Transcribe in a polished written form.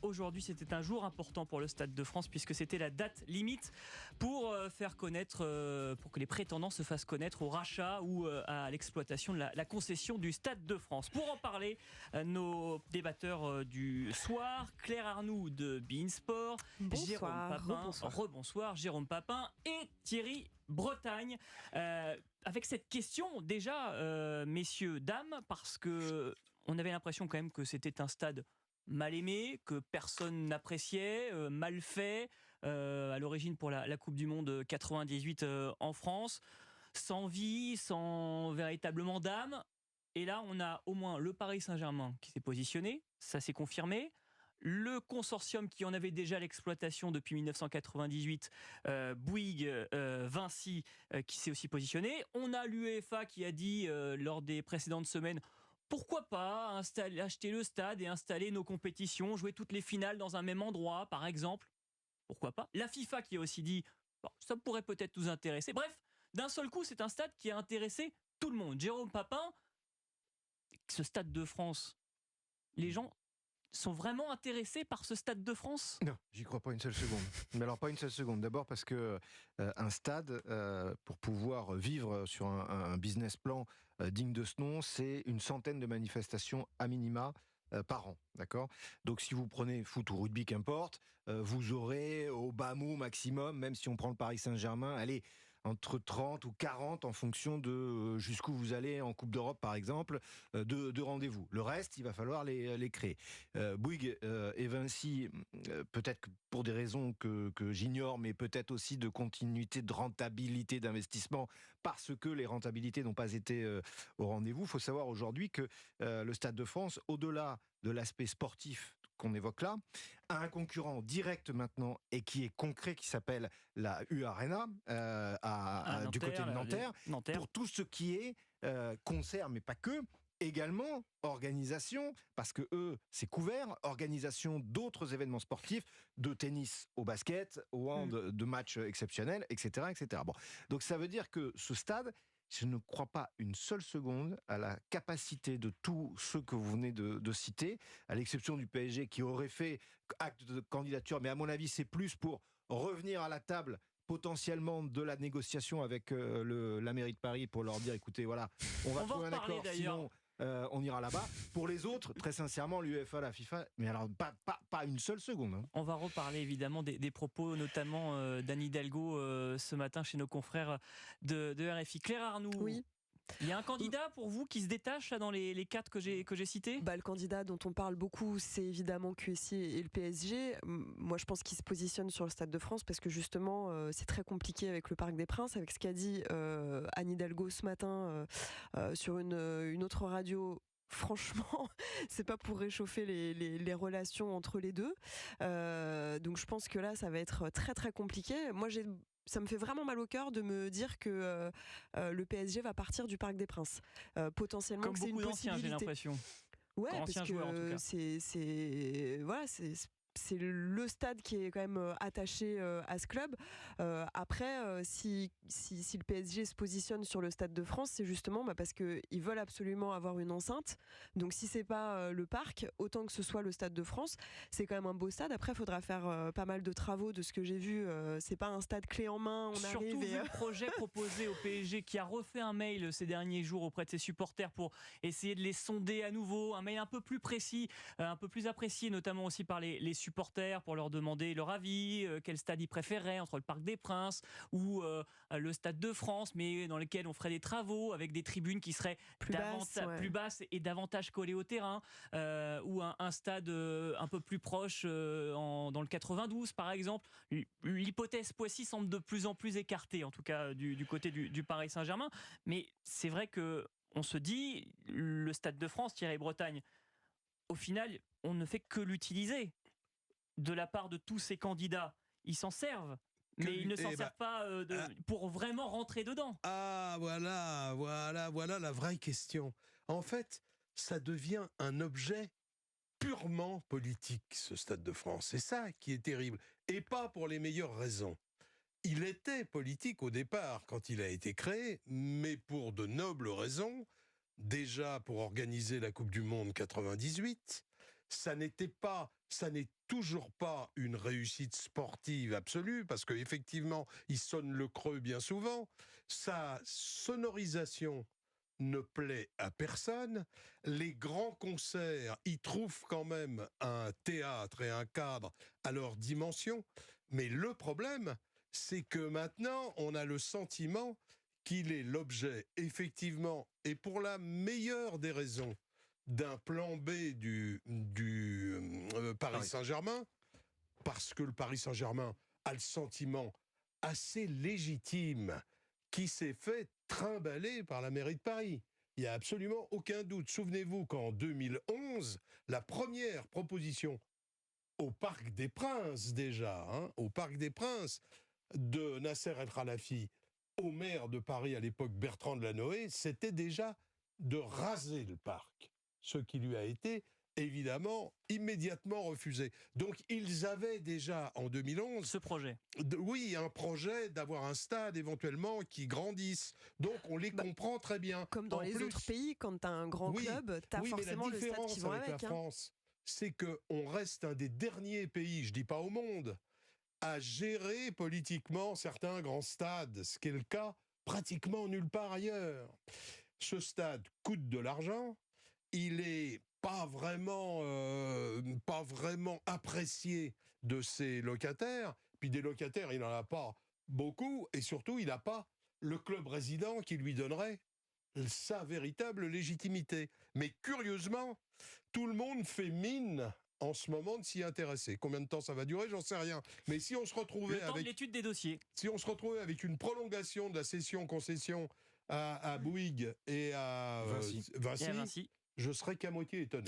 aujourd'hui, c'était un jour important pour le Stade de France puisque c'était la date limite pour faire connaître, pour que les prétendants se fassent connaître au rachat ou à l'exploitation de la concession du Stade de France. Pour en parler, nos débatteurs du soir, Claire Arnoux de beIN Sport, Jérôme Papin, rebonsoir, Jérôme Papin et Thierry Bretagne. Avec cette question déjà, messieurs, dames, parce que on avait l'impression quand même que c'était un stade mal aimé, que personne n'appréciait, mal fait, à l'origine pour la Coupe du Monde 98 en France, sans vie, sans véritablement d'âme. Et là, on a au moins le Paris Saint-Germain qui s'est positionné, ça s'est confirmé. Le consortium qui en avait déjà l'exploitation depuis 1998, Bouygues, Vinci, qui s'est aussi positionné. On a l'UEFA qui a dit lors des précédentes semaines pourquoi pas acheter le stade et installer nos compétitions, jouer toutes les finales dans un même endroit, par exemple. Pourquoi pas. La FIFA qui a aussi dit bon, ça pourrait peut-être nous intéresser. Bref, d'un seul coup, c'est un stade qui a intéressé tout le monde. Jérôme Papin, ce Stade de France, les gens sont vraiment intéressés par ce Stade de France ? Non, j'y crois pas une seule seconde. Mais alors pas une seule seconde. D'abord parce que un stade, pour pouvoir vivre sur un business plan digne de ce nom, c'est une centaine de manifestations à minima par an. D'accord ? Donc si vous prenez foot ou rugby, qu'importe, vous aurez au bas mot maximum, même si on prend le Paris Saint-Germain, allez, entre 30 ou 40 en fonction de jusqu'où vous allez en Coupe d'Europe par exemple, de rendez-vous. Le reste, il va falloir les créer. Bouygues et Vinci, peut-être que pour des raisons que j'ignore, mais peut-être aussi de continuité de rentabilité d'investissement, parce que les rentabilités n'ont pas été au rendez-vous. Il faut savoir aujourd'hui que le Stade de France, au-delà de l'aspect sportif qu'on évoque là, a un concurrent direct maintenant et qui est concret, qui s'appelle la U Arena Nanterre, du côté de Nanterre, pour tout ce qui est concert, mais pas que, également organisation, parce que eux, c'est couvert, organisation d'autres événements sportifs, de tennis au basket, au hand, de matchs exceptionnels, etc., etc. Bon. Donc ça veut dire que ce stade, je ne crois pas une seule seconde à la capacité de tous ceux que vous venez de citer, à l'exception du PSG qui aurait fait acte de candidature, mais à mon avis, c'est plus pour revenir à la table potentiellement de la négociation avec la mairie de Paris pour leur dire, écoutez, voilà, on va trouver un accord, sinon on ira là-bas. Pour les autres, très sincèrement, l'UEFA, la FIFA, mais alors pas une seule seconde. Hein. On va reparler évidemment des propos, notamment d'Anne Hidalgo ce matin chez nos confrères de RFI. Claire Arnoux, oui. Il y a un candidat pour vous qui se détache là, dans les quatre que j'ai cités ? Le candidat dont on parle beaucoup, c'est évidemment QSI et le PSG. Moi, je pense qu'il se positionne sur le Stade de France parce que justement, c'est très compliqué avec le Parc des Princes, avec ce qu'a dit Anne Hidalgo ce matin sur une autre radio. Franchement, c'est pas pour réchauffer les relations entre les deux. Donc je pense que là, ça va être très très compliqué. Moi, ça me fait vraiment mal au cœur de me dire que le PSG va partir du Parc des Princes. Potentiellement, comme c'est beaucoup une d'anciens, possibilité. j'ai l'impression. Ouais, parce que joueurs, en tout cas. C'est le stade qui est quand même attaché à ce club. Après, si le PSG se positionne sur le Stade de France, c'est justement parce qu'ils veulent absolument avoir une enceinte. Donc si c'est pas le parc, autant que ce soit le Stade de France, c'est quand même un beau stade. Après, il faudra faire pas mal de travaux de ce que j'ai vu. C'est pas un stade clé en main. Surtout vu le projet proposé au PSG qui a refait un mail ces derniers jours auprès de ses supporters pour essayer de les sonder à nouveau. Un mail un peu plus précis, un peu plus apprécié, notamment aussi par les supporters pour leur demander leur avis, quel stade ils préféraient entre le Parc des Princes ou le Stade de France, mais dans lequel on ferait des travaux avec des tribunes qui seraient plus basses et davantage collées au terrain, ou un stade un peu plus proche dans le 92 par exemple. L'hypothèse Poissy semble de plus en plus écartée, en tout cas du côté du Paris Saint-Germain, mais c'est vrai que on se dit, le Stade de France, Thierry Bretagne, au final, on ne fait que l'utiliser. De la part de tous ces candidats, ils s'en servent, mais ils ne s'en servent pas pour vraiment rentrer dedans. Ah, voilà la vraie question. En fait, ça devient un objet purement politique, ce Stade de France. C'est ça qui est terrible, et pas pour les meilleures raisons. Il était politique au départ, quand il a été créé, mais pour de nobles raisons. Déjà pour organiser la Coupe du Monde 98, ça n'est toujours pas une réussite sportive absolue, parce qu'effectivement, il sonne le creux bien souvent. Sa sonorisation ne plaît à personne. Les grands concerts y trouvent quand même un théâtre et un cadre à leur dimension. Mais le problème, c'est que maintenant, on a le sentiment qu'il est l'objet, effectivement, et pour la meilleure des raisons, d'un plan B du Paris Saint-Germain, parce que le Paris Saint-Germain a le sentiment assez légitime qui s'est fait trimballer par la mairie de Paris. Il n'y a absolument aucun doute. Souvenez-vous qu'en 2011, la première proposition au Parc des Princes déjà, au Parc des Princes, de Nasser El Khalafi au maire de Paris à l'époque, Bertrand Delanoë, c'était déjà de raser le parc, ce qui lui a été évidemment immédiatement refusé. Donc ils avaient déjà en 2011 Ce projet. Oui, un projet d'avoir un stade éventuellement qui grandisse. Donc on les comprend très bien. Comme dans les autres pays, quand tu as un grand club, tu as forcément le stade qui va avec. La France, c'est qu'on reste un des derniers pays, je dis pas au monde, à gérer politiquement certains grands stades, ce qui est le cas pratiquement nulle part ailleurs. Ce stade coûte de l'argent, il est pas vraiment apprécié de ses locataires, puis des locataires, il n'en a pas beaucoup, et surtout, il n'a pas le club résident qui lui donnerait sa véritable légitimité. Mais curieusement, tout le monde fait mine en ce moment de s'y intéresser. Combien de temps ça va durer, j'en sais rien. Mais si on se retrouvait avec l'étude des dossiers, si on se retrouvait avec une prolongation de la cession-concession à Bouygues et à Vinci, je serais qu'à moitié étonné.